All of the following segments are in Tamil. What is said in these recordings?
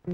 ஒரு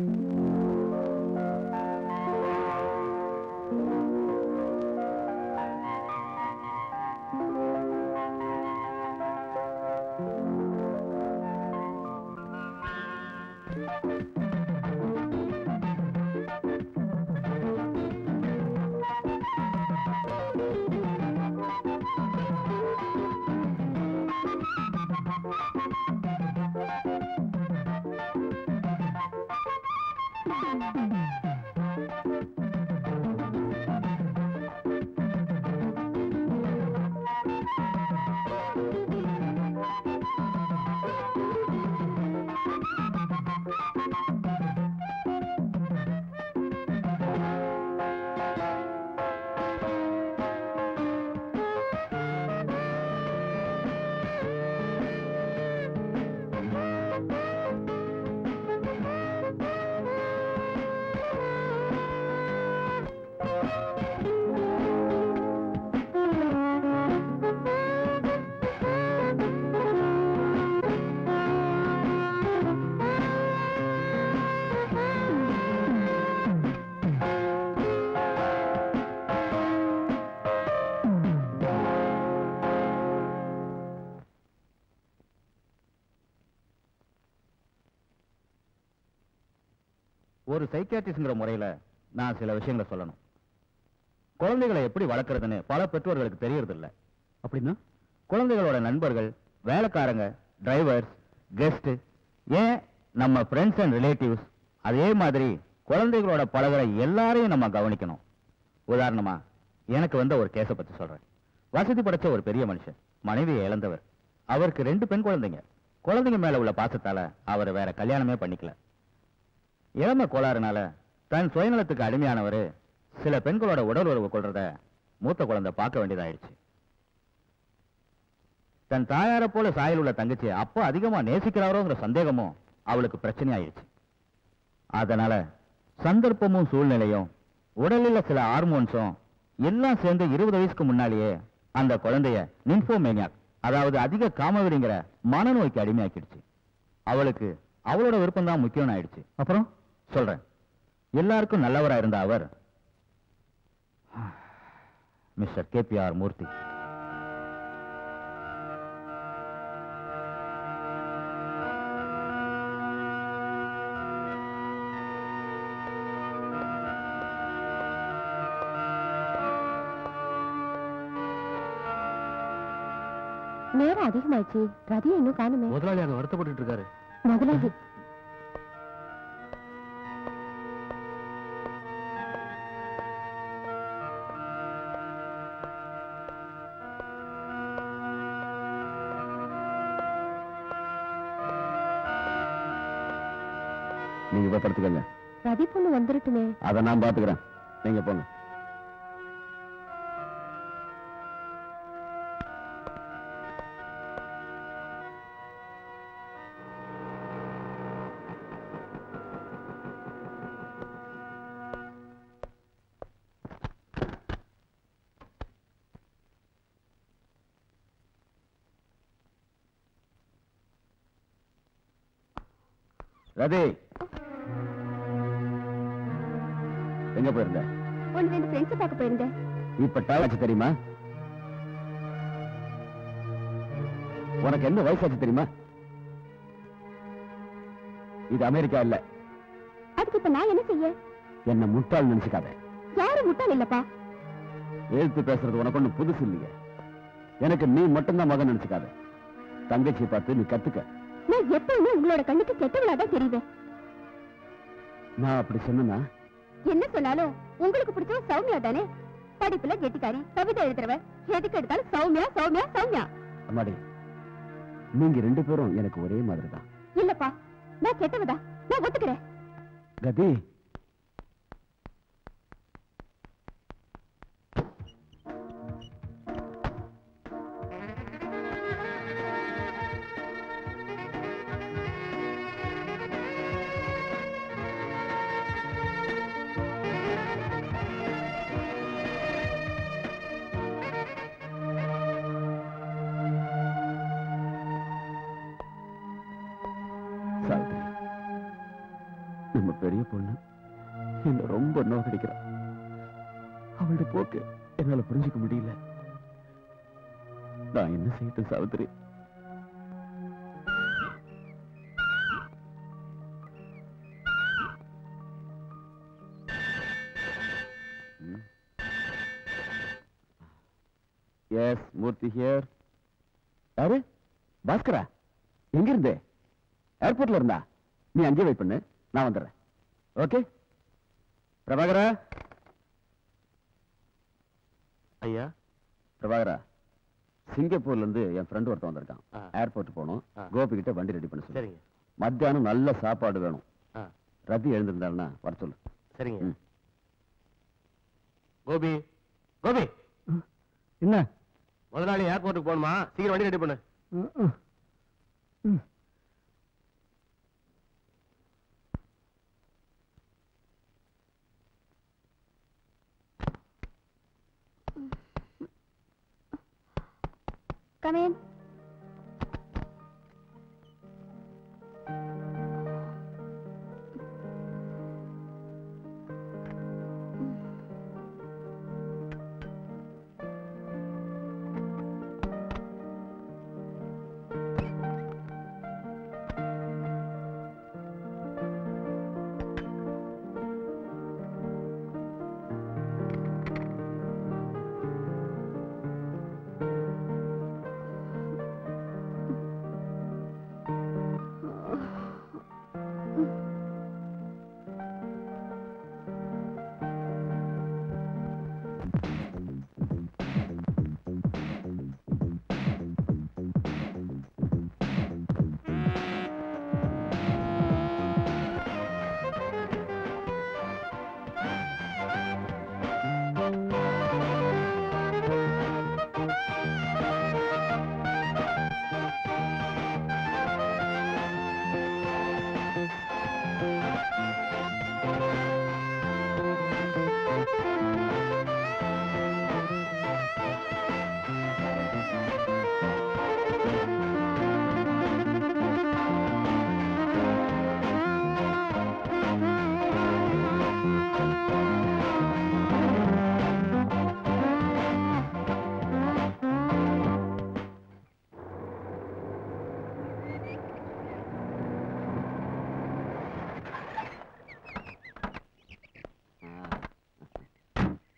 சைக்கியாட்ரிஸ்ட்ங்கிற முறையில நான் சில விஷயங்களை சொல்லணும். குழந்தைகளை எப்படி வளர்க்கறதுன்னு பல பெற்றோர்களுக்கு தெரியறது இல்ல. அப்படின்னா குழந்தைகளோட நண்பர்கள், வேலைக்காரங்க, டிரைவர்ஸ், கெஸ்ட், ஏன் நம்ம ஃப்ரெண்ட்ஸ் அண்ட் ரிலேட்டிவ்ஸ், அதே மாதிரி குழந்தைகளோட பழகுற எல்லாரையும் நம்ம கவனிக்கணும். உதாரணமா எனக்கு வந்த ஒரு கேஸை பத்தி சொல்றேன். வசதி படைச்ச ஒரு பெரிய மனுஷன், மனைவியை இழந்தவர். அவருக்கு 2 பெண் குழந்தைங்க. குழந்தைங்க மேல உள்ள பாசத்தால அவர் வேற கல்யாணமே பண்ணிக்கல. இளமை கோளாறுனால தன் சுயநலத்துக்கு அடிமையானவர் சில பெண்களோட உடல் உறவு கொள்றத மூத்த குழந்தை பார்க்க வேண்டியதாயிடுச்சு. தன் தாயார போல சாயல் உள்ள தங்கச்சி அப்ப அதிகமா நேசிக்கிறாரோங்கிற சந்தேகமும் அவளுக்கு பிரச்சனை ஆயிடுச்சு. அதனால சந்தர்ப்பமும் சூழ்நிலையும் உடலில் சில ஹார்மோன்ஸும் எல்லாம் சேர்ந்து 20 வயசுக்கு முன்னாலேயே அந்த குழந்தைய நிம்ஃபோமேனியாக், அதாவது அதிக காமவெறிங்கிற மனநோய்க்கு அடிமையாக்கிடுச்சு. அவளுக்கு அவளோட விருப்பம் தான் முக்கியம் ஆயிடுச்சு. அப்புறம் சொல்றேன். எல்லாருக்கும் நல்லவரா இருந்த அவர் மிஸ்டர் KPR மூர்த்தி. நேரம் அதிகமாயிடுச்சு. ரதியை இன்னும் காணுமே. முதலாளி அங்க வருத்தப்பட்டு இருக்காரு. முதலாளி நீங்க போய் படுத்துக்கங்க. ரதி பொண்ணு வந்துருட்டுமே. அதை நான் பாத்துக்கிறேன், நீங்க போங்க. ரதி, எங்க போயிருந்த? 1-2 ஃப்ரெண்ட்ஸ் பார்க்க போயிருந்தேன். இப்ப டாலாச்சு தெரியுமா? உனக்கு என்ன வயசாச்சு தெரியுமா? இது அமெரிக்கா இல்ல. அதுக்கு இப்ப நான் என்ன செய்ய? என்ன முட்டாள் நினைச்சுக்காத. யாரும் முட்டாள் இல்லப்பா. எழுத்து பேசுறது உனக்கு ஒண்ணு புதுசு இல்லையே. எனக்கு நீ மட்டும்தான் மகன் நினைச்சுக்காத. தங்கச்சி பார்த்து நீ கத்துக்க. நான் எப்பவுமே உங்களோட கண்ணுக்கு கெட்டவளாதான் தெரியுவேன். நான் அப்படி சொன்னா என்ன சொன்னாலும் உங்களுக்கு பிடிச்ச சௌமியா தானே. படிப்புல கெட்டிக்காரி, கவிதை எழுதுறவ, எதுக்கு எடுத்தாலும் சௌமியா சௌமியா சௌமியா. அம்மாடி, நீங்க 2 பேரும் எனக்கு ஒரே மாதிரி தான். இல்லப்பா, நான் கெட்டவதா, நான் ஒத்துக்கிறேன். கதி, பெரிய பொண்ணு என்ன ரொம்ப நோக்கடிக்கிறா. அவளுடைய போக்கு என்னால புரிஞ்சுக்க முடியல. நான் என்ன செய்யட்டும் சாவித்திரி? S, Murthy here. யாரு? பாஸ்கரா? எங்க இருந்து? ஏர்போர்ட்ல இருந்தா? நீ அங்கே வெயிட் பண்ணு, நான் வந்துடுறேன். ஓகே பிரபாகரா? ஐயா. பிரபாகரா, சிங்கப்பூர்ல இருந்து என் ஃப்ரெண்ட் ஒருத்தன் வந்திருக்கான். ஏர்போர்ட் போகணும். கோபி கிட்ட வண்டி ரெடி பண்ண சொல்லு. சரிங்க. மத்தியானம் நல்ல சாப்பாடு வேணும். ரத்தி எழுந்திருந்தாருன்னா வர சொல்லு. சரிங்க. கோபி, கோபி, என்ன முதலாளி ஏர்போர்ட்டுக்கு போகணுமா? சீக்கிரம் வண்டி ரெடி பண்ணு. Come in.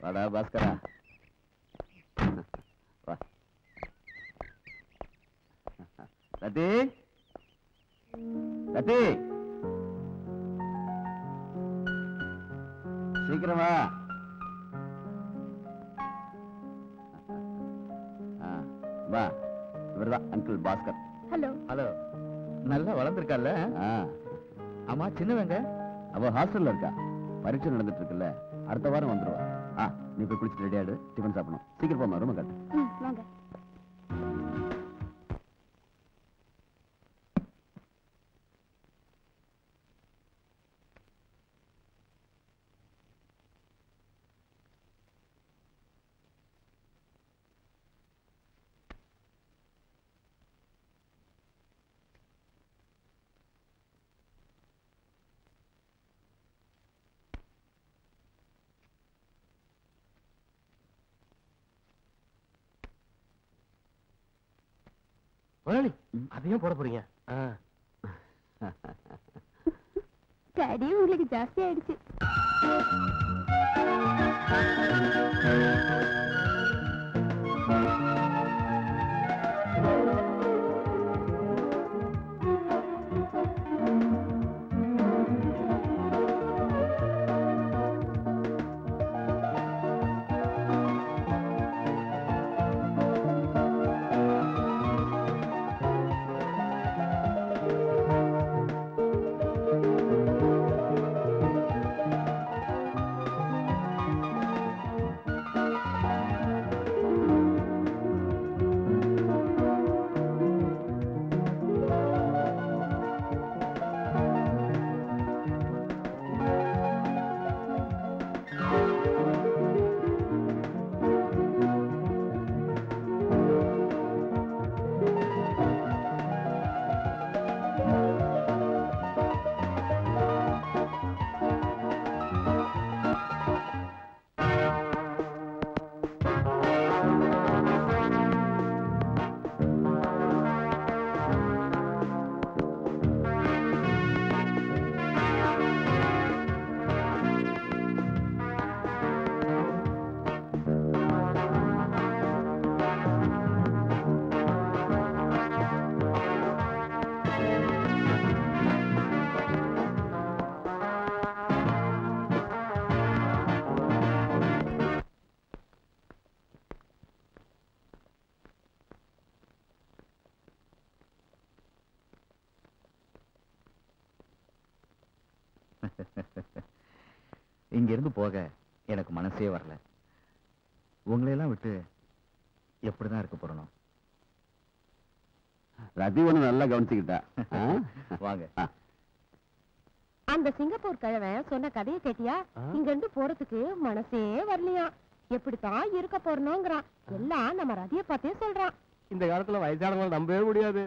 வாடா பாஸ்கரா, வா. ரத்தி, ரத்தி, சீக்கிரம் வா. வா, இவர்தான் அங்கிள் பாஸ்கர். ஹலோ. ஹலோ. நல்லா வளர்ந்துருக்கால? ஆமா, சின்னவங்க அவ ஹாஸ்டல்ல இருக்கா. பரீட்சை நடந்துட்டு இருக்குல்ல, அடுத்த வாரம் வந்துருவா. நீ போய் குளிச்சுட்டு ரெடி ஆயிடு, டிஃபன் சாப்பிடணும். சீக்கிரம் போமா, ரூம் கட்டு. வாங்க. முதலாளி, அதையும் போட போறீங்க? கடி உங்களுக்கு ஜாஸ்தி ஆயிடுச்சு. இங்க இருந்து போக எனக்கு மனசே வரல. உங்களையெல்லாம் விட்டு எப்படிதான் இருக்க போறணும்? ரதி ஒண்ணு நல்லா கவனிச்சுக்கிட்டா. வாங்க. அந்த சிங்கப்பூர் கிழவன் சொன்ன கதையை கேட்டியா? இங்க இருந்து போறதுக்கு மனசே வரலையா. எப்படித்தான் இருக்க போறோங்கிறான். எல்லாம் நம்ம ரதிய பார்த்தே சொல்றான். இந்த காலத்துல வயசானவங்களை நம்பவே முடியாது.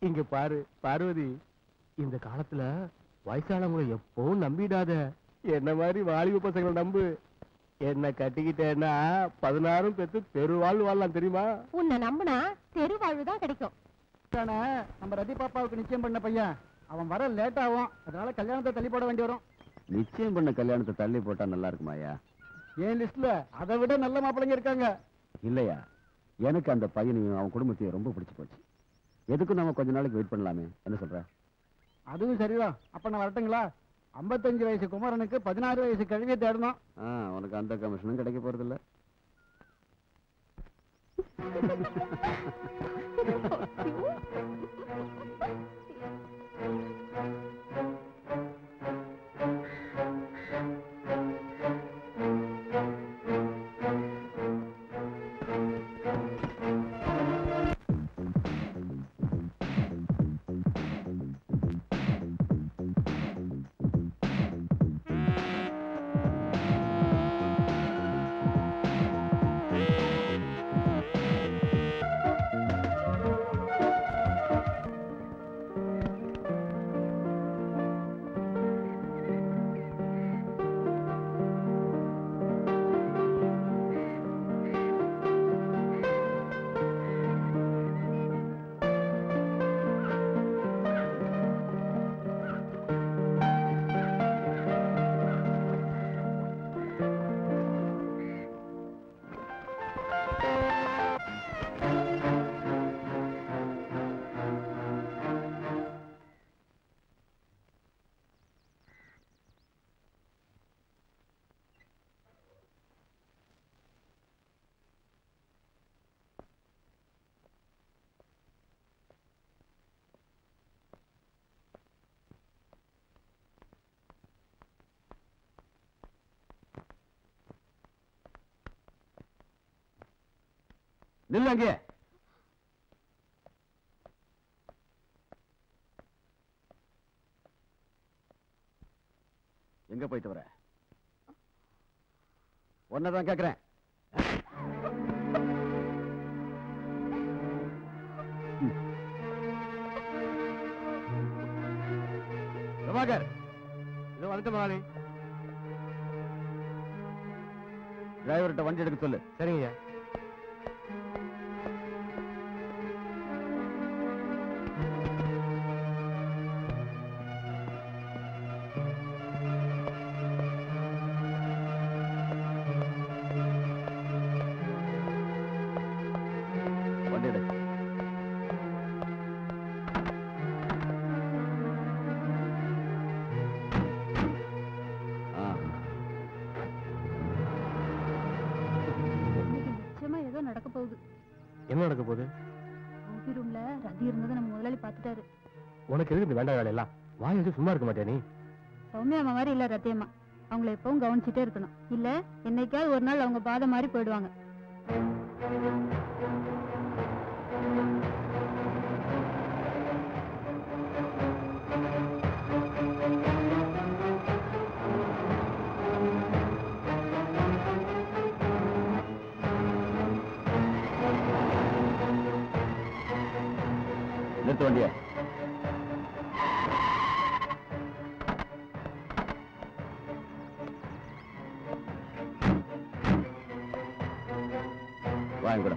இங்க பாரு பார்வதி, இந்த காலத்துல வயசானவங்களை எப்பவும் நம்பிடாத. என்ன மாதிரி வாலிப பசங்களை நம்பு. என்ன கட்டிக்கிட்டேன்னா 16 பெத்து பெருவாழ்வு வாழலாம், தெரியுமா? உன்னை நம்பினா தெருவாழ்வுதான் கிடைக்கும். நம்ம ரதி பாப்பாவுக்கு நிச்சயம் பண்ண பையன் அவன் வர லேட் ஆகும். அதனால கல்யாணத்தை தள்ளி போட வேண்டி வரும். நிச்சயம் பண்ண கல்யாணத்தை தள்ளி போட்டா நல்லா இருக்குமாயா? ஏன் லிஸ்ட்ல அதை விட நல்ல மாப்பிள்ளைங்க இருக்காங்க. இல்லையா, எனக்கு அந்த பையனையும் அவன் குடும்பத்தையும் ரொம்ப பிடிச்சு போச்சு. எதுக்கும் நம்ம கொஞ்ச நாளைக்கு வெயிட் பண்ணலாமே, என்ன சொல்ற? அதுவும் சரிதான். அப்ப நான் வரட்டுங்களா? 55 வயசு குமரனுக்கு 16 வயசு கழுவியை தேடணும். உனக்கு அந்த கமிஷனும் கிடைக்க போறது இல்ல. நில்லு அங்கே. எங்க போயிட்டு வர? ஒன்னதான் கேக்குறேன். பிரபாகர், இதோ வந்துட்டு முதலாளி. டிரைவர்கிட்ட வண்டி எடுக்க சொல்லு. சரிங்க. வண்டி எடு. நிச்சயமா ஏதோ நடக்க போகுது. என்ன நடக்க போகுது? காஃபி ரூம்ல ரதி இருந்ததை நம்ம முதலாளி பார்த்துட்டாரு. உனக்கு எதுக்கு இந்த வேண்டாம் வேலையெல்லாம்? வாய் வச்சு சும்மா இருக்க மாட்டியா நீ? சௌமியா அம்மா மாதிரி இல்ல ரத்தியம்மா. அவங்கள எப்பவும் கவனிச்சுட்டே இருக்கணும். இல்ல என்னைக்காவது ஒரு நாள் அவங்க பாதை மாதிரி போயிடுவாங்க. நிறுத்த வண்டிய. வாங்க கூட.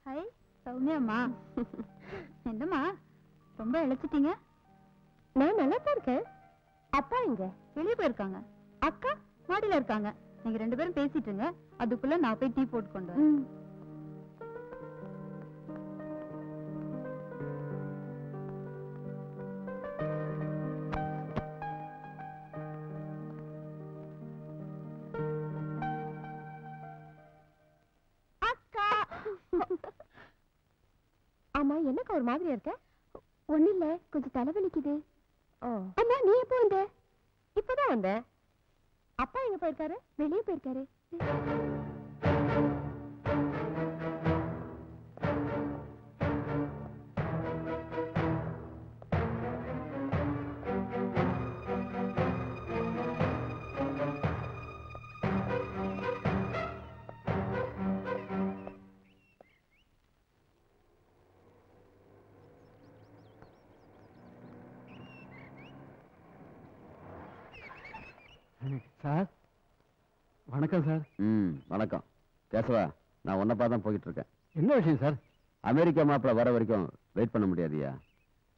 ஹாய் சௌமியா அம்மா. என்னம்மா ரொம்ப இழைச்சிட்டீங்க? நான் நல்லா தான் இருக்கேன். அப்பா எங்க? வெளியே போயிருக்காங்க. அக்கா மாடியில இருக்காங்க. நீங்க 2 பேரும் பேசிட்டுங்க. அதுக்குள்ள நான் போய் டீ போட்டு கொண்டு வரேன். ஆமா என்னக்கா ஒரு மாதிரியா இருக்க? ஒண்ணு இல்ல, கொஞ்சம் தலைவலிக்குது. அம்மா நீ எப்போ வந்த? இப்பதான் வந்த. அப்பா எங்க போயிருக்காரு? வெளியே போயிருக்காரு. சார் வணக்கம் சார். வணக்கம் கேசவா, நான் உன்னை பார்த்து தான் போயிட்டு இருக்கேன். என்ன விஷயம் சார்? அமெரிக்கா மாப்பிள்ள வர வரைக்கும் வெயிட் பண்ண முடியாதியா?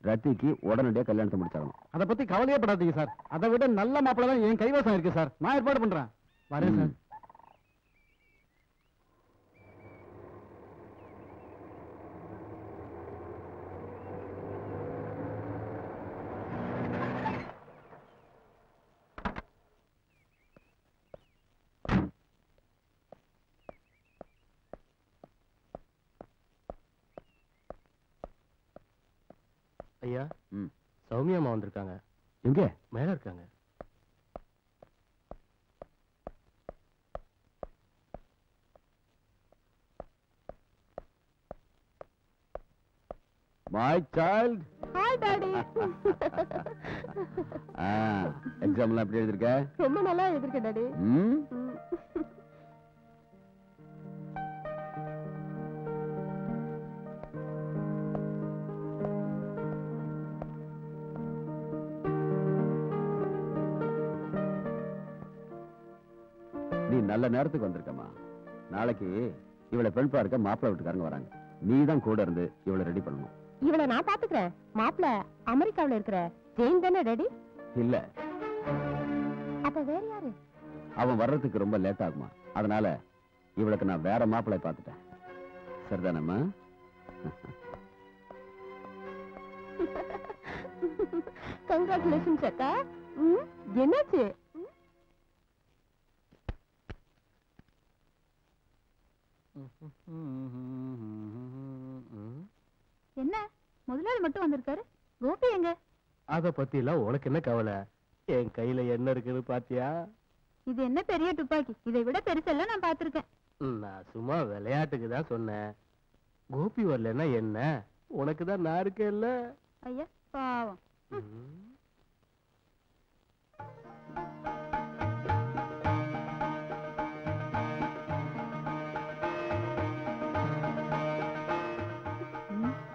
ரத்திக்கு உடனடியாக கல்யாணத்தை முடிச்சாகணும். அதை பத்தி கவலையே படாதீங்க சார். அதை விட நல்ல மாப்பிள்ள தான் என் கைவசம் இருக்கு சார். நான் ஏற்பாடு பண்றேன். வரேன் சார். ஐயா, சௌமியா அம்மா வந்திருக்காங்க. எங்க? மேல இருக்காங்க. My child. Hi daddy. எக்ஸாம்லாம் எப்படி எழுதிருக்க? ரொம்ப நல்லா எழுதிருக்கேன் டாடி. நீ நல்ல நேரத்துக்கு வந்திருக்கமா. நாளைக்கு இவளை பெண் பார்க்க மாப்பிள்ளை வீட்டுக்காரங்க வராங்க. நீ தான் கூட இருந்து இவளை ரெடி பண்ணணும். இவளை நான் பாத்துக்கிறேன். மாப்பிள்ள அமெரிக்காவுல இருக்கிற ஜெயின் தானே டாடி? இல்ல, அப்ப வேற யாரு? அவன் வர்றதுக்கு ரொம்ப லேட் ஆகுமா, அதனால இவளுக்கு நான் வேற மாப்பிள்ளை பார்த்துட்டேன். சரிதானம்மா? கங்க்ராச்சுலேஷன்ஸ் அக்கா. என்னாச்சு? என்ன முதலாளி மட்டும் வந்திருக்காரு? கோபி எங்க? அத பத்தி எல்லாம் உனக்கு என்ன கவலை? என் கையில என்ன இருக்குன்னு பாத்தியா? இது என்ன பெரிய துப்பாக்கி? இதை விட பெருசெல்லாம் நான் பாத்திருக்கேன். நான் சும்மா விளையாட்டுக்கு தான் சொன்னேன். கோபி வரலன்னா என்ன, உனக்கு தான் நான் இருக்கேன்ல. ஐயா பாவம்.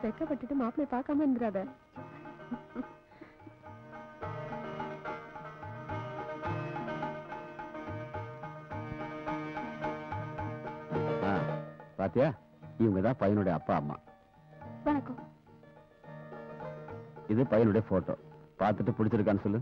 வெக்கப்பட்டுட்டு மாப்பிள்ளை பார்க்காம இருந்துடாத. பாத்தியா, இவங்கதான் பையனுடைய அப்பா அம்மா. வணக்கம். இது பையனுடைய போட்டோ. பார்த்துட்டு பிடிச்சிருக்கான்னு சொல்லு.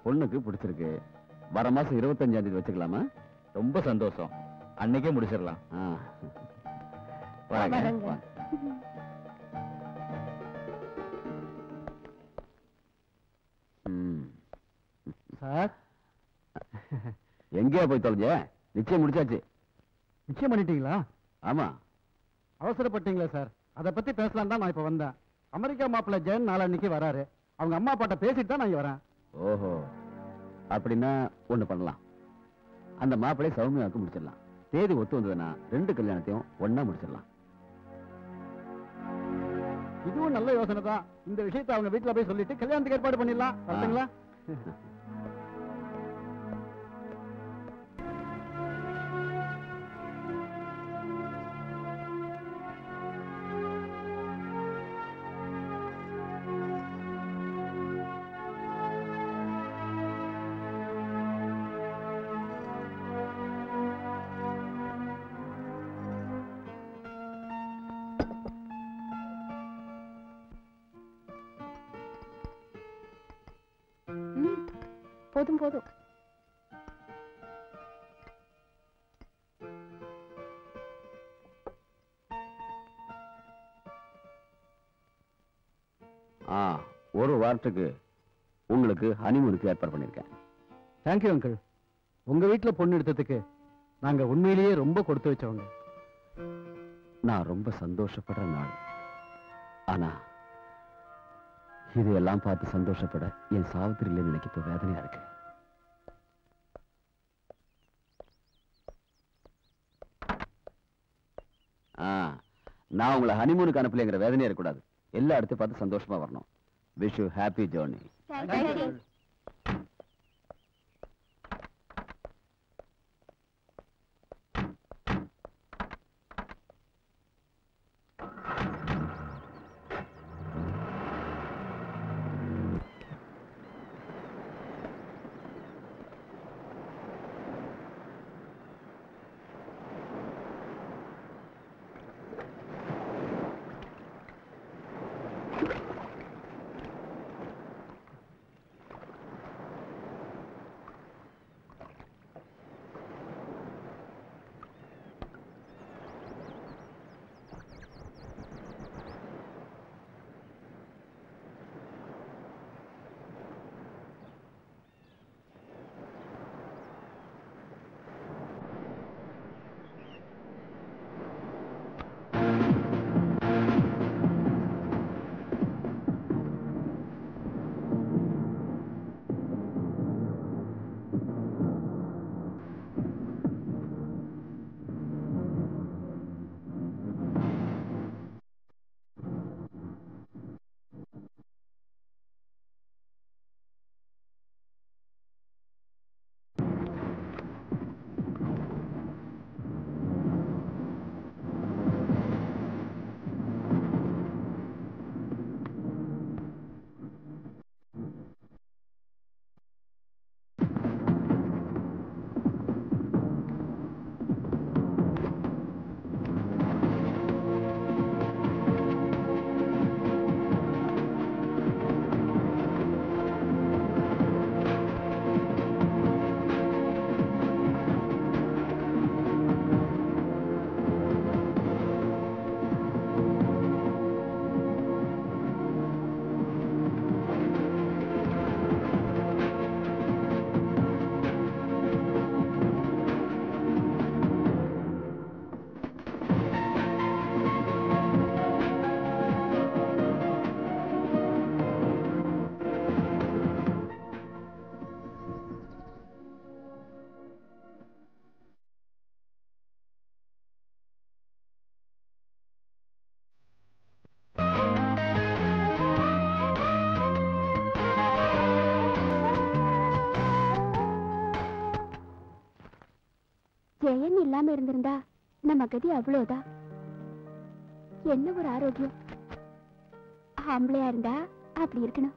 பொண்ணுக்கு பிடிச்சிருக்கு. வர மாசம் 25ஆம் தேதி வச்சுக்கலாமா? ரொம்ப சந்தோஷம். அன்னைக்கே முடிச்சிடலாம். சார் எங்கேயா போய் தொலைஞ்ச? நிச்சயம் முடிச்சாச்சு. நிச்சயம் பண்ணிட்டீங்களா? ஆமா. அவசரப்பட்டீங்களா சார்? அதை பத்தி பேசலாம் தான் நான் இப்ப வந்தேன். அமெரிக்கா மாப்பிள்ள ஜெயன் நாளன்னைக்கு வராரு. அவங்க அம்மா அப்பாட்ட பேசிட்டு தான் நான் இங்க வரேன். ஓஹோ, அப்படின்னா ஒண்ணு பண்ணலாம். அந்த மாப்பிள்ளை சௌமியாவுக்கு முடிச்சிடலாம். தேதி ஒத்து வந்ததுன்னா 2 கல்யாணத்தையும் ஒண்ணா முடிச்சிடலாம். இதுவும் நல்ல யோசனை தான். இந்த விஷயத்தை அவங்க வீட்டுல போய் சொல்லிட்டு கல்யாணத்துக்கு ஏற்பாடு பண்ணிடலாம். பார்த்தீங்களா? போதும் போதும். டாக்டருக்கு உங்களுக்கு ஹனிமூனுக்கு ஏற்பாடு பண்ணியிருக்கேன். Thank you uncle. உங்க வீட்டுல பொண்ணு எடுத்ததுக்கு நாங்க உண்மையிலேயே ரொம்ப கொடுத்து வச்சவங்க. நான் ரொம்ப சந்தோஷப்படுற நாள். ஆனா இதையெல்லாம் பார்த்து சந்தோஷப்பட என் சாவித்திரியில எனக்கு இப்ப வேதனையா இருக்கு. நான் உங்களை ஹனிமூனுக்கு அனுப்பலைங்கிற வேதனையா இருக்கக்கூடாது. எல்லா இடத்தையும் பார்த்து சந்தோஷமா வரணும். Wish you happy journey. Jayan இல்லாம இருந்திருந்தா நம்ம கதி அவ்வளவுதான். என்ன ஒரு ஆரோக்கியம். ஆம்பளையா இருந்தா அப்படி இருக்கணும்.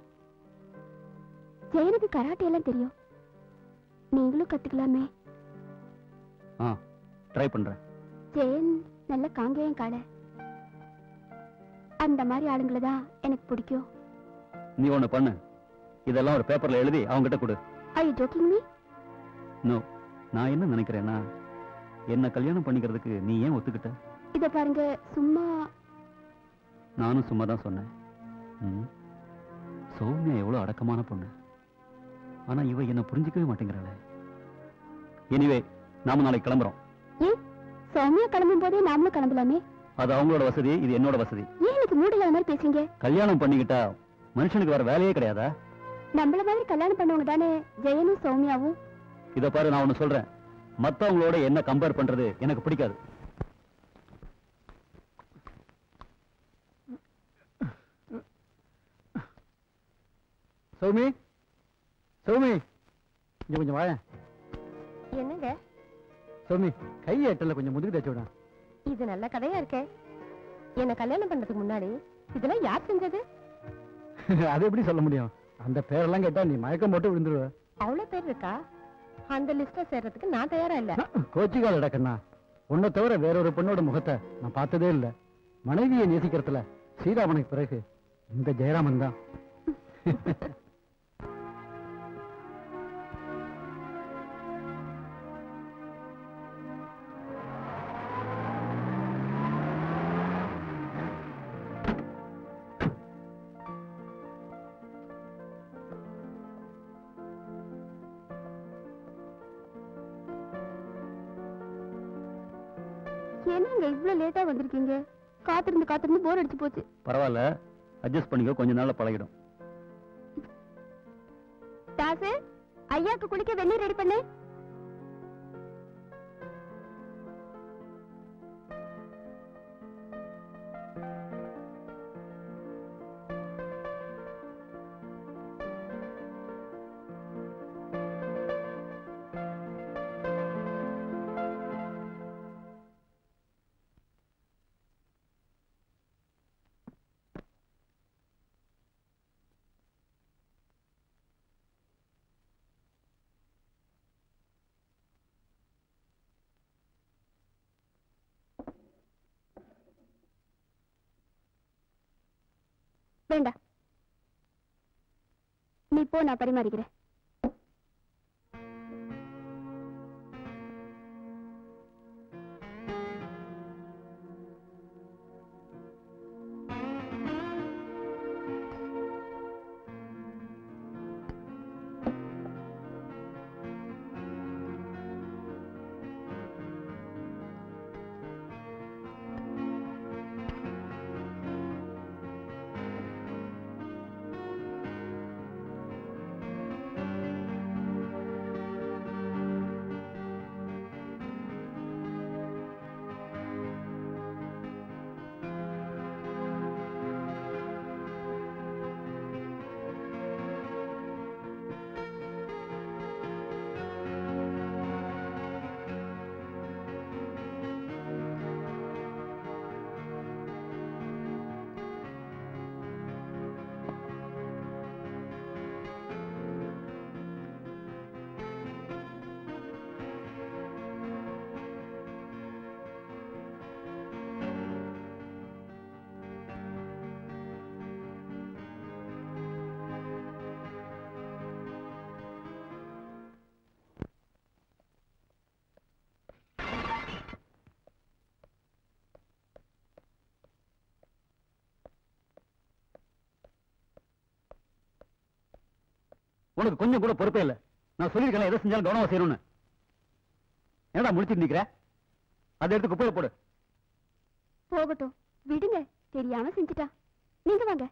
ஜெயனுக்கு கராட்டே எல்லாம் தெரியும். நீங்களும் கத்துக்கலாமே. ட்ரை பண்றேன். ஜெயன் நல்ல காங்கேயம் கால. அந்த மாதிரி ஆளுங்களை தான் எனக்கு பிடிக்கும். நீ ஒண்ணு பண்ணு, இதெல்லாம் ஒரு பேப்பர்ல எழுதி அவங்க கிட்ட கொடு. Are you joking me? No, நான் என்ன நினைக்கிறேன்னா, என்ன கல்யாணம் பண்ணிக்கிறதுக்கு நீ ஏன் ஒத்துக்கிட்ட? இத பாருங்க, சும்மா. நானும் சும்மா தான் சொன்னேன். சௌமியா எவ்வளவு அடக்கமான பொண்ணு. ஆனா இவ என்ன புரிஞ்சுக்கவே மாட்டேங்கிறாளே. எனிவே, நாம நாளைக்கு கிளம்புறோம். ஏன் சௌமியா கிளம்பும் போதே நாமளும் கிளம்பலாமே? அது அவங்களோட வசதி, இது என்னோட வசதி. ஏன் எனக்கு மூடல மாதிரி பேசுங்க? கல்யாணம் பண்ணிக்கிட்டா மனுஷனுக்கு வேற வேலையே கிடையாதா? நம்மள மாதிரி கல்யாணம் பண்ணவங்க தானே ஜெயனும் சௌமியாவும். இத பாரு, நான் ஒண்ணு சொல்றேன். மத்தவங்களோட என்ன கம்பேர் பண்றது எனக்கு பிடிக்காது. சௌமி, சௌமி, இங்க கொஞ்சம் வாய. என்னங்க சௌமி, கை எட்டல கொஞ்சம் முதுகு தேய்ச்சு விட. இது நல்ல கதையா இருக்கே. என்ன கல்யாணம் பண்றதுக்கு முன்னாடி இதெல்லாம் யார் செஞ்சது? அது எப்படி சொல்ல முடியும்? அந்த பேரெல்லாம் கேட்டா நீ மயக்கம் போட்டு விழுந்துருவ. அவ்வளவு பேர் இருக்கா? அந்த லிஸ்ட்ல சேர்றதுக்கு நான் தயாரா இல்ல. கோச்சிக்கால் இடக்கண்ணா, உன்னை தவிர வேறொரு பெண்ணோட முகத்தை நான் பார்த்ததே இல்ல. மனைவியை நேசிக்கிறதுல ஸ்ரீராமனுக்கு பிறகு இந்த ஜெயராமன் தான். என்னங்க இவ்வளவு லேட்டா வந்திருக்கீங்க? காத்திருந்து போர் அடிச்சு போச்சு. பரவாயில்ல, அட்ஜஸ்ட் பண்ணிக்கோ, கொஞ்ச நாள்ல பழகிடும். தாசு, ஐயாக்கு குளிக்க வெந்நீர் ரெடி பண்ணு. வேண்டா, நீ போ, நான் பரிமாறிக்கிறேன். உனக்கு கொஞ்சம் கூட பொறுப்பே இல்ல. நான் சொல்லியிருக்கேன், எதை செஞ்சாலும் கவனமா செய்யணும்னு. என்னடா முடிச்சிட்டு நிக்கிற? அதை எடுத்து குப்பையில போடு. போகட்டும், விடுங்க, தெரியாம செஞ்சுட்டா. நீங்க வாங்க.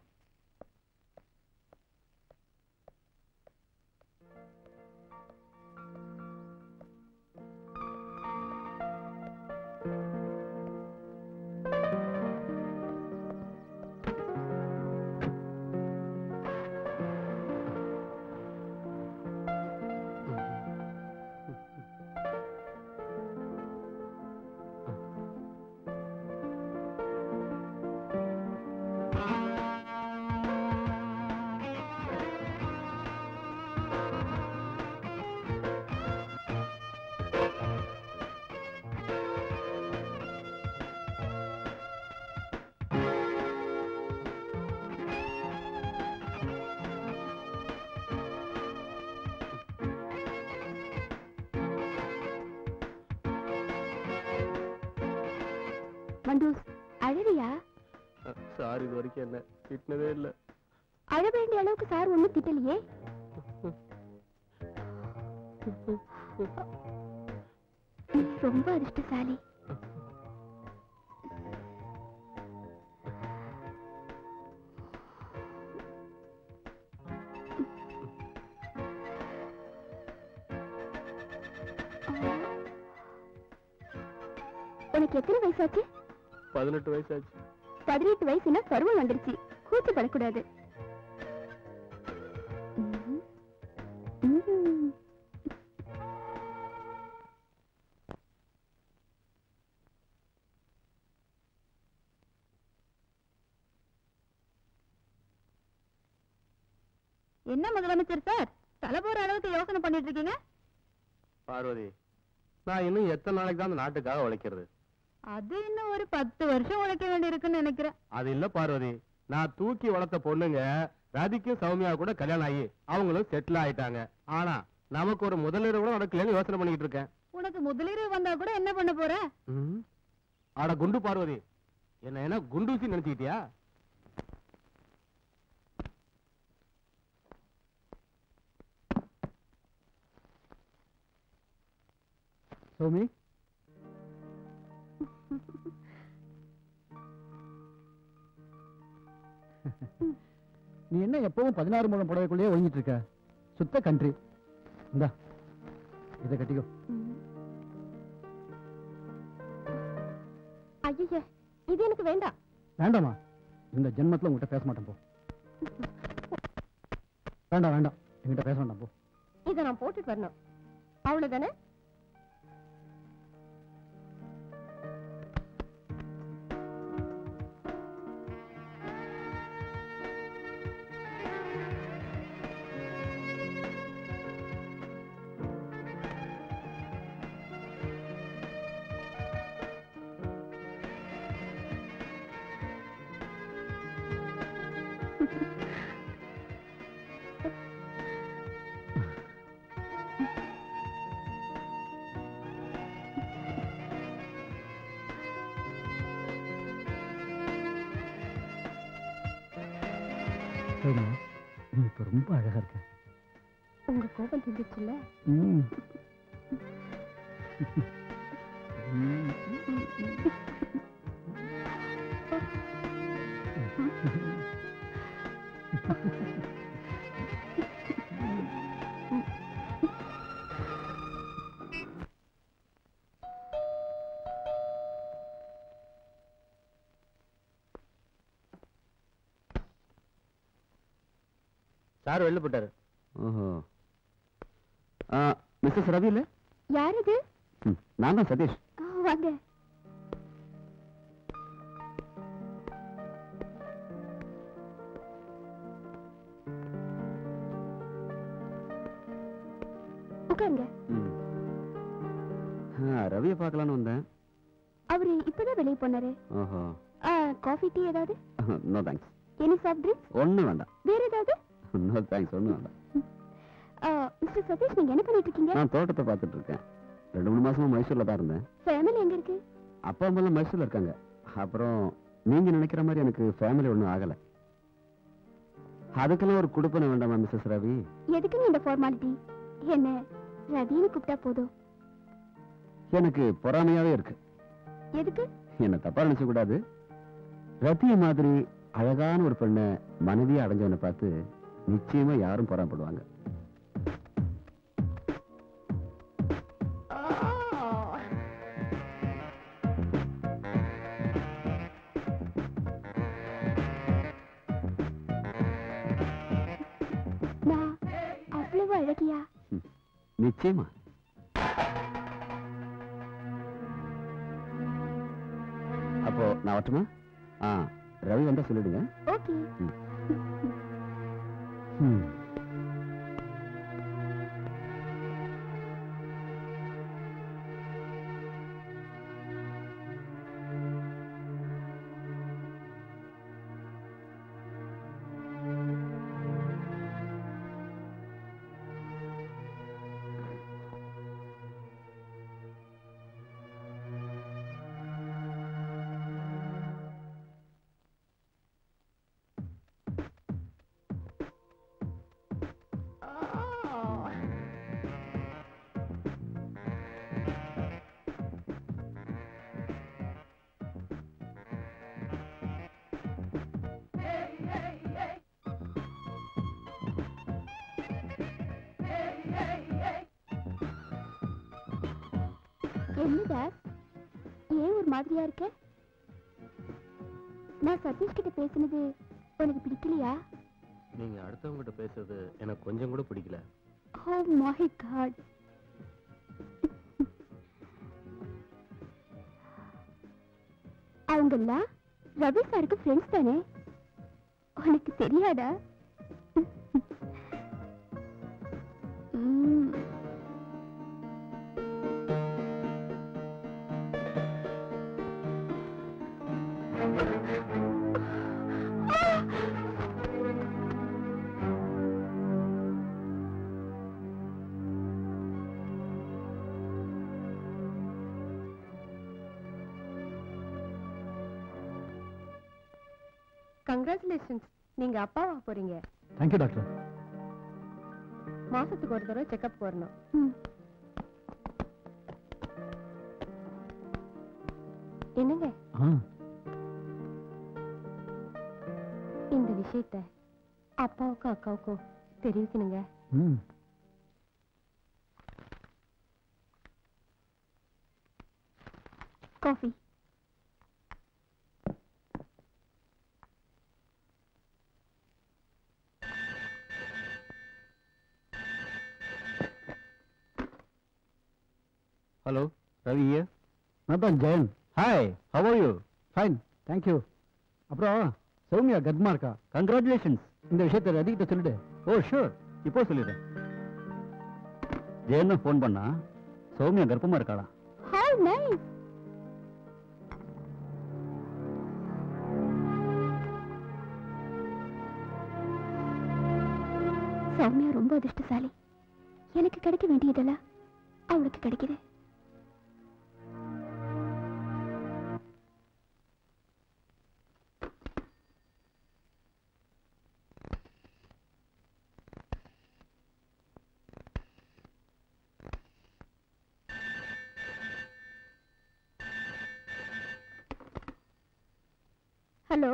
மண்டூஸ், அழறியா? சார் இது வரைக்கும் என்ன திட்டினதே இல்ல. அழ வேண்டிய அளவுக்கு சார் ஒண்ணும் திட்டலையே. ரொம்ப அதிர்ஷ்டசாலி. உனக்கு எத்தனை வயசாச்சு? 18 வயசாச்சு. 18 வயசுனா பருவம் வந்துருச்சு. கூச்சப்படக்கூடாது. என்ன முதலமைச்சர் சார், தலை போற அளவுக்கு யோசனை பண்ணிட்டு இருக்கீங்க? பார்வதி, நான் இன்னும் எத்தனை நாளைக்கு தான் அந்த நாட்டுக்காக உழைக்கிறது? அது இன்னும் ஒரு 10 வருஷம் உழைக்க வேண்டி இருக்குன்னு நினைக்கிறேன். அது இல்ல பார்வதி, நான் தூக்கி வளர்த்த பொண்ணுங்க ராதிக்கும் சௌமியா கூட கல்யாணம் ஆகி அவங்களும் செட்டில் ஆயிட்டாங்க. ஆனா நமக்கு ஒரு முதலீடு கூட நடக்கலன்னு யோசனை பண்ணிட்டு இருக்கேன். உனக்கு முதலீடு வந்தா கூட என்ன பண்ண போற? ஆட குண்டு பார்வதி, என்ன குண்டூசி நினைச்சுக்கிட்டியா? சௌமி, நீ என்ன எப்பவும் 16 முழம் புடவைக்குள்ளேயே ஒழிஞ்சிட்டு இருக்க? சுத்த கண்ட்ரி. இந்தா இதை கட்டிக்கோ. ஐயே, இது எனக்கு வேண்டாம். வேண்டாமா? இந்த ஜென்மத்துல உங்ககிட்ட பேச மாட்டேன் போ. வேண்டாம் வேண்டாம், என்கிட்ட பேச வேண்டாம் போ. இதை நான் போட்டுட்டு வரணும், அவ்வளவுதானே? நீ இப்ப ரொம்ப அழகா இருக்க. உங்க கோபம் தீர்ந்துச்சுல்ல? சார் வெளில போட்டாரு. ஓஹோ. மிஸ்ஸஸ் ரவி இல்ல? யார் இது? நான் தான் சதீஷ். வாங்க. உட்காருங்க. ரவியை பார்க்கலான்னு வந்தேன். அவரு இப்பதான் வெளியே போனாரு. ஓஹோ. காஃபி டீ ஏதாவது? No thanks. Any soft drinks? ஒன்றும் வேண்டாம். வேற ஏதாவது? நோ தேங்க்ஸ், ஒன்றும் வேண்டாம். மிஸ்டர் சதீஷ், நீங்க என்ன பண்ணிட்டு இருக்கீங்க? நான் தோட்டத்தை பார்த்துட்டு இருக்கேன். 2-3 மாசமா மைசூர்ல தான் இருந்தேன். ஃபேமிலி எங்க இருக்கு? அப்பா அம்மா மைசூர்ல இருக்காங்க. அப்புறம் நீங்க நினைக்கிற மாதிரி எனக்கு ஃபேமிலி ஒன்றும் ஆகல. அதுக்கெல்லாம் ஒரு குடுப்பனை வேண்டாமா மிஸ்ஸஸ் ரவி? எதுக்குங்க இந்த ஃபார்மாலிட்டி? என்ன ரவின்னு கூப்பிட்டா போதும். எனக்கு பொறாமையாவே இருக்கு. எதுக்கு? என்ன தப்பா நினைச்ச கூடாது. ரத்திய மாதிரி அழகான ஒரு பெண்ணை மனைவியா அடைஞ்சவனை பார்த்து நிச்சயமா யாரும் பொறாமப்படுவாங்க. நான் அவ்வளவு அழகியா? நிச்சயமா. அப்போ நான் வரட்டுமா? ரவி வந்தா சொல்லிடுங்க. ஓகே. என்னடா, ஏன் ஒரு மாதிரியா இருக்க? நான் சதீஷ் கிட்ட பேசினது உனக்கு பிடிக்கலையா? நீங்க அடுத்தவங்க கிட்ட பேசுறது எனக்கு கொஞ்சம் கூட பிடிக்கல. Oh my God. அவங்கெல்லாம் ரவி சாருக்கு ஃப்ரெண்ட்ஸ் தானே? உனக்கு தெரியாதா? கங்க்ராச்சுலேஷன்ஸ், நீங்க அப்பாவா போறீங்க. Thank you doctor. மாசத்துக்கு ஒரு தடவை செக்அப் வரணும். என்னங்க இந்த விஷயத்த அப்பாவுக்கும் அக்காவுக்கும் தெரிவிக்கணுங்க. காஃபி. Hello, Ravi here. நான் தான் Jayan. Hi, how are you? Fine, thank you. அப்புறம் சௌமியா கர்ப்பமா இருக்கா. கங்க்ராச்சுலேஷன்ஸ். இந்த விஷயத்தை ரதிகிட்ட சொல்லிடு. ஓ ஷூர், இப்போ சொல்லிடுறேன். ஜெயன் ஃபோன் பண்ணா சௌமியா கர்ப்பமா இருக்காளா? How nice. சௌமியா ரொம்ப அதிர்ஷ்டசாலி. எனக்கு கிடைக்க வேண்டியதெல்லாம் அவளுக்கு கிடைக்குது. ஹலோ.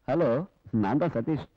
ஹலோ, நான் தான் சதீஷ்.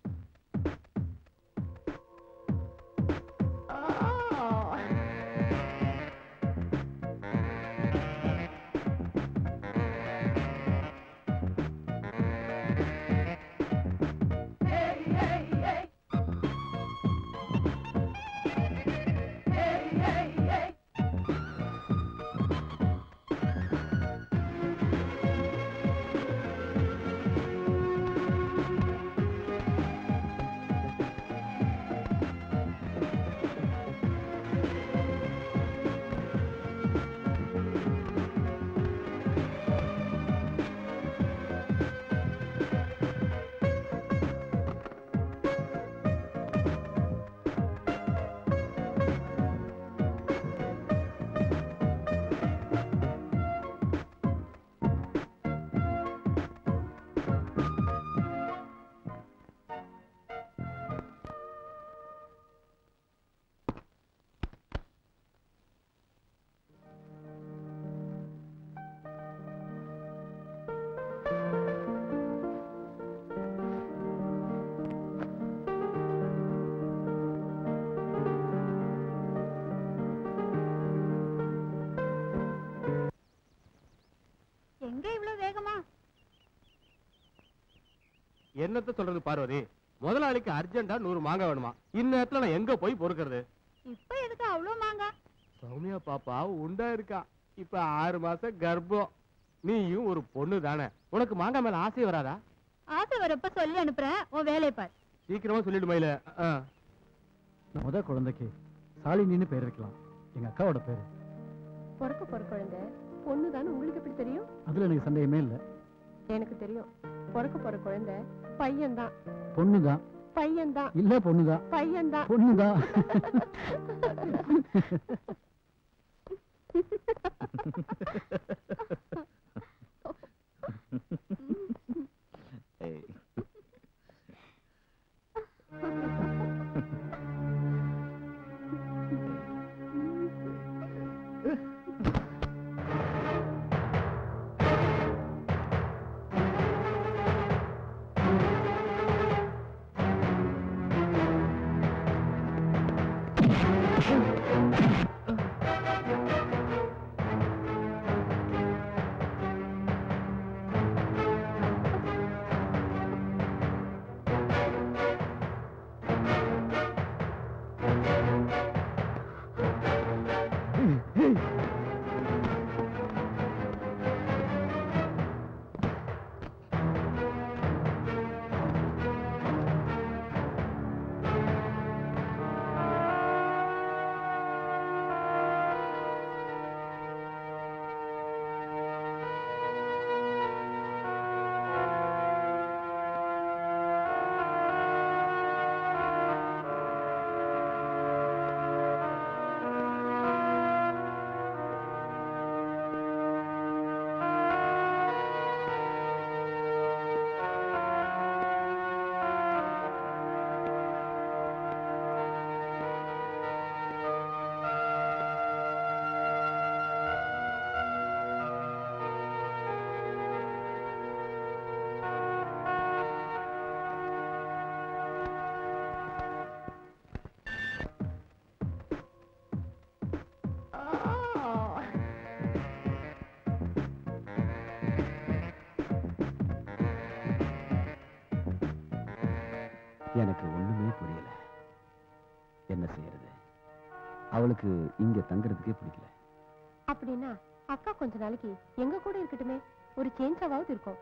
என்னத்த சொல்றது பார்வதி, முதலாளிக்கு அர்ஜென்டா 100 மாங்காய் வேணுமா? இந்நேரத்துல நான் எங்க போய் பொறுக்கிறது? இப்ப எதுக்கு அவ்வளவு மாங்காய்? சௌமியா பாப்பா உண்டா இருக்கா. இப்ப 6 மாசம் கர்ப்பம். நீயும் ஒரு பொண்ணு தானே, உனக்கு மாங்காய் மேல ஆசை வராதா? ஆசை வரப்ப சொல்லி அனுப்புறேன், உன் வேலையை பார். சீக்கிரமா சொல்லிடு மயில. முத குழந்தைக்கு சாலினின்னு பேர் வைக்கலாம். எங்க அக்காவோட பேரு. பொறுக்க போற குழந்தை பொண்ணு தானே உங்களுக்கு எப்படி தெரியும்? அதுல எனக்கு சந்தேகமே இல்லை. எனக்கு தெரியும். பொறுக்க போற குழந்தை பையன்தான். பொண்ணுதான். பையன்தான். இல்ல பொண்ணுதான். பையன்தான். பொண்ணுதான். எனக்கு ஒண்ணுமே புரியல. என்ன செய்யறது? அவளுக்கு இங்க தங்குறதுக்கே பிடிக்கல. அப்படின்னா அக்கா கொஞ்ச நாளைக்கு எங்க கூட இருக்கட்டுமே, ஒரு சேஞ்சாவது இருக்கும்.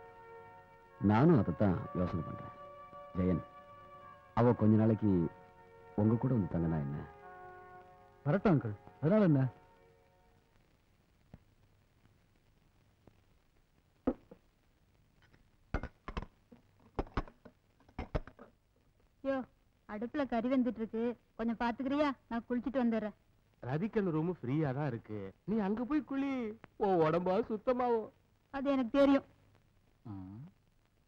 நானும் அதைத்தான் யோசனை பண்றேன். ஜெயன், அவ கொஞ்ச நாளைக்கு உங்க கூட வந்து தங்கினா என்ன? வரட்டும் அங்கிள், அதனால என்ன? யோ, அடுப்புல கறி வந்துட்டு இருக்கு, கொஞ்சம் பாத்துக்கிறியா? நான் குளிச்சிட்டு வந்துடுறேன். ரதிக்கல் ரூம் ஃப்ரீயா தான் இருக்கு, நீ அங்க போய் குளி. ஓ உடம்பா சுத்தமாவும். அது எனக்கு தெரியும்.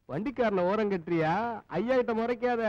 வண்டிக்காரன ஓரம் கட்டுறியா? ஐயா கிட்ட முறைக்காத.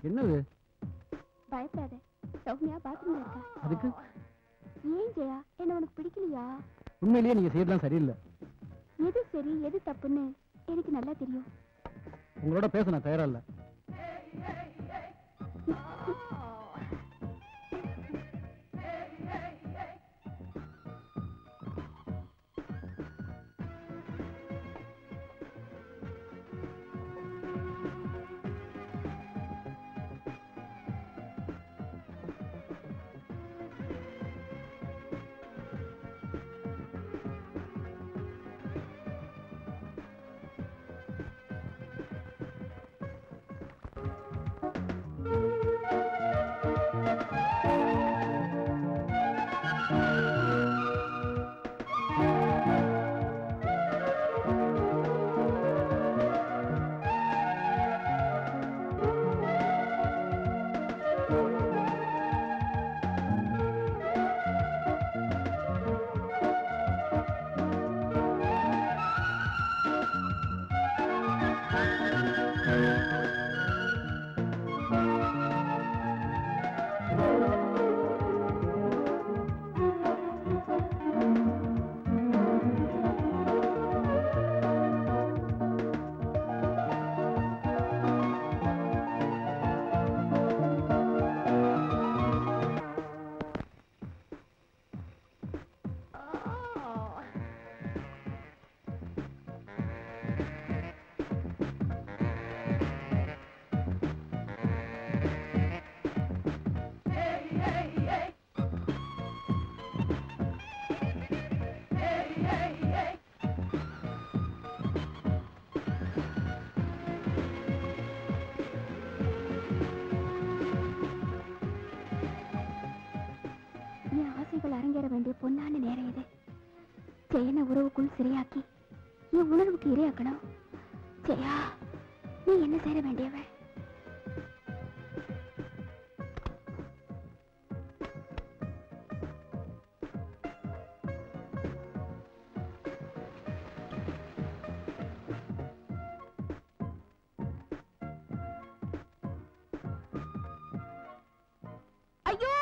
என்னது? பயப்படாத, சௌமியா பாத்ரூம்ல இருக்கா. அதுக்கு ஏன் ஜெயா, என்ன உனக்கு பிடிக்கலையா? உண்மையிலேயே நீங்க செய்யறதுலாம் சரியில்லை. எது சரி எது தப்புன்னு எனக்கு நல்லா தெரியும். உங்களோட பேச நான் தயாரா இல்ல. வாழ்க்கையில் அரங்கேற வேண்டிய பொன்னான நேரம் இது. ஜெயனை உறவுக்குள் சிறையாக்கி என் உணர்வுக்கு இரையாக்கணும். ஜெயா, நீ என்ன சேர வேண்டியவன்? ஐயோ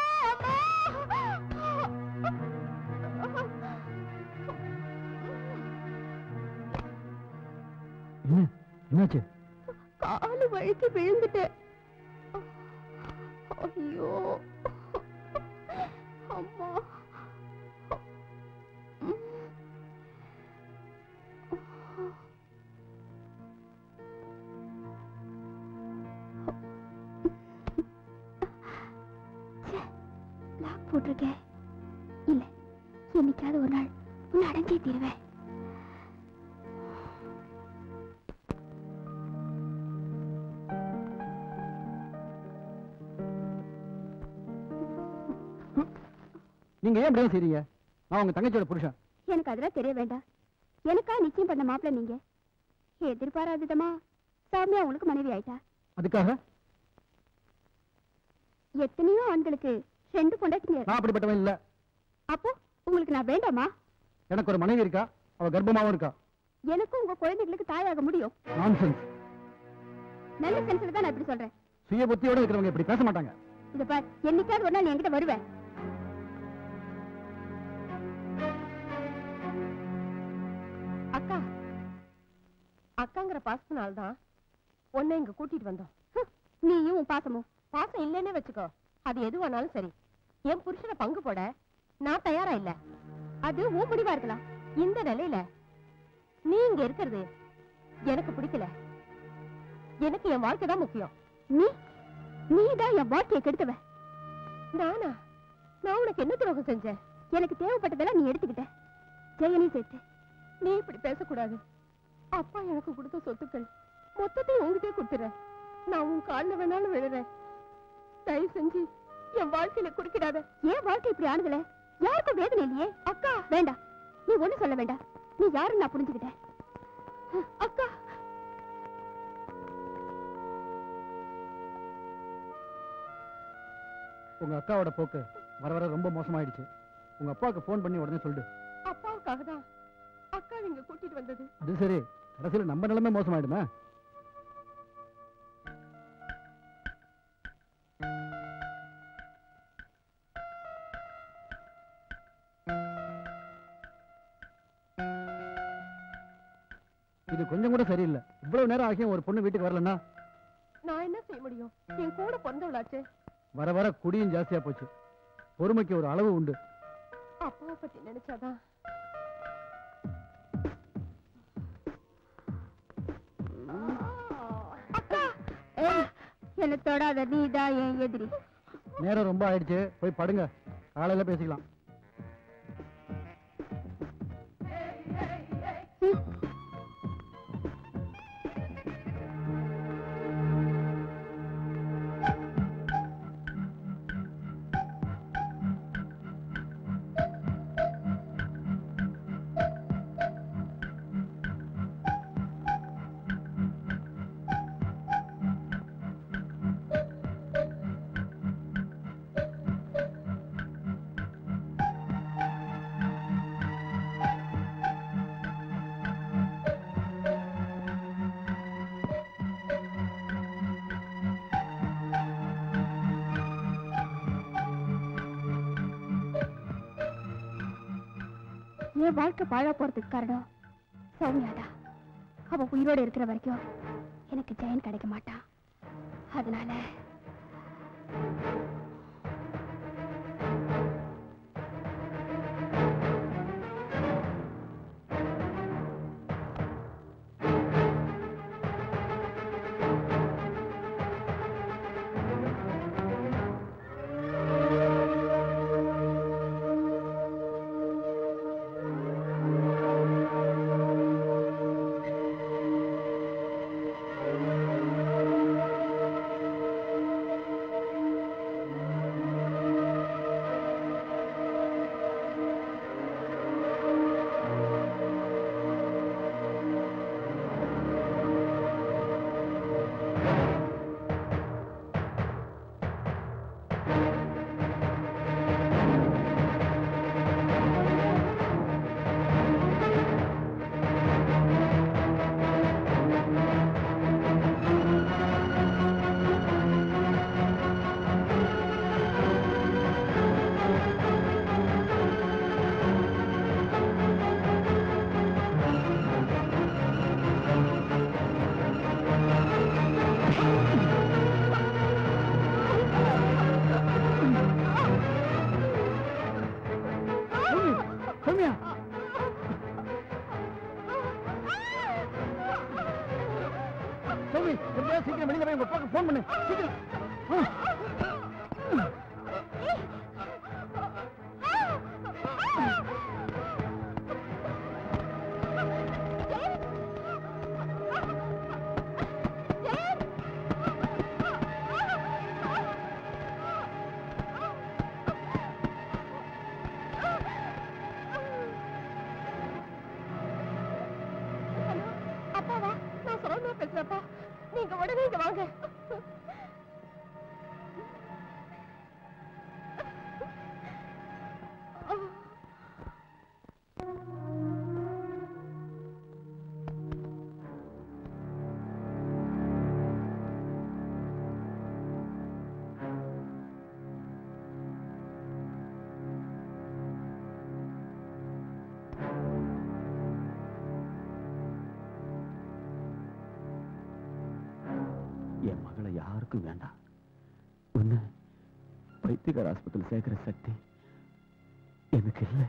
என்னாச்சு? காலு வழுக்கி விழுந்துட்டேன். ஐயோ அம்மா. லாக் போட்டிருக்கேன். இல்ல, என்னைக்காவது ஒரு நாள் உன்னை அடைஞ்சே தீருவேன். நீங்க ஏன் இப்படி செய்றீங்க? நான் உங்க தங்கச்சியோட புருஷன். எனக்கு அதெல்லாம் தெரிய வேண்டாம். எனக்கா நிச்சயம் பண்ண மாப்பிள்ள நீங்க. எதிர்பாராத விதமா சௌமியா உங்களுக்கு மனைவி ஆயிட்டா. அதுக்காக எத்தனையோ ஆண்களுக்கு 2 பொண்டாட்டிங்க. நான் அப்படிப்பட்டவன் இல்ல. அப்போ உங்களுக்கு நான் வேண்டாமா? எனக்கு ஒரு மனைவி இருக்கா, அவ கர்ப்பமாவும் இருக்கா. எனக்கும் உங்க குழந்தைகளுக்கு தாயாக முடியும். நான்சென்ஸ். நல்ல சென்ஸ்ல தான் நான் இப்படி சொல்றேன். சுய புத்தியோட இருக்கிறவங்க இப்படி பேச மாட்டாங்க. இத பார், என்னைக்காவது ஒரு நாள் நீ என்கிட்ட வருவேன். அக்கா, அக்காங்கிற பாசத்தினால்தான் உன்னை இங்க கூட்டிட்டு வந்தோம். நீயும் உன் பாசமும். பாசம் இல்லைன்னே வச்சுக்கோ, அது எதுவானாலும் சரி. என் புருஷனை பங்கு போட நான் தயாரா இல்ல. அது உன் முடிவா இருக்கலாம். இந்த நிலையில நீ இங்க இருக்கிறது எனக்கு பிடிக்கல. எனக்கு என் வாழ்க்கை தான் முக்கியம். நீதான் என் வாழ்க்கையை கெடுத்தவ. நானா? நான் உனக்கு என்ன துரோகம் செஞ்சேன்? எனக்கு தேவைப்பட்டதெல்லாம் நீ எடுத்துக்கிட்ட. ஜெயனையும் சேர்த்து. நீ இப்படி பேசக்கூடாது. அப்பா எனக்கு கொடுத்த சொத்துக்கள் மொத்தத்தையும் உங்ககிட்டே கொடுத்துறேன். நான் உன் காலில் வேணாலும் விழுறேன். தயவு செஞ்சு என் வாழ்க்கையில குறுக்கிடாத. ஏன் வாழ்க்கை இப்படி ஆனதுல யாருக்கும் வேதனை இல்லையே? அக்கா வேண்டாம், நீ ஒண்ணு சொல்ல வேண்டாம். நீ யாருன்னு நான் புரிஞ்சுக்கிட்டேன். அக்கா, உங்க அக்காவோட போக்கு வர வர ரொம்ப மோசமாயிடுச்சு. உங்க அப்பாவுக்கு போன் பண்ணி உடனே சொல்லு. அப்பாவுக்காக தான் அக்கா இங்க கூட்டிட்டு வந்தது. அது சரி, கடைசியில் நம்ம நிலைமை மோசமாயிடுமா? இது கொஞ்சம் கூட சரியில்லை. இவ்வளவு நேரம் ஆகியும் ஒரு பொண்ணு வீட்டுக்கு வரலன்னா நான் என்ன செய்ய முடியும்? என் கூட பிறந்தவளாச்சே. வர வர குடியும் ஜாஸ்தியா போச்சு. பொறுமைக்கு ஒரு அளவு உண்டு. அப்பாவை பத்தி நினைச்சாதான். என்ன தொடாத, நீதான் என் எதிரி. நேரம் ரொம்ப ஆயிடுச்சு, போய் படுங்க. காலையில பேசிக்கலாம். என் வாழ்க்கை பாழா போறதுக்கு காரணம் சௌமியாதான். அவ உயிரோட இருக்கிற வரைக்கும் எனக்கு ஜெயன் கிடைக்க மாட்டான். அதனால சீக்கிரம் வெளியில போய் உங்க அப்பாவுக்கு போன் பண்ணு சீக்கிரம். அப்பாவா? நான் சௌமியா பேசுறப்பா. நீங்க உடனே இங்க வாங்க. என் மகளை யாருக்கும் வேண்டாம். ஒண்ணு பைத்தியக்கார ஆஸ்பத்திரி சேர்க்கிற சக்தி எனக்கு இல்லை.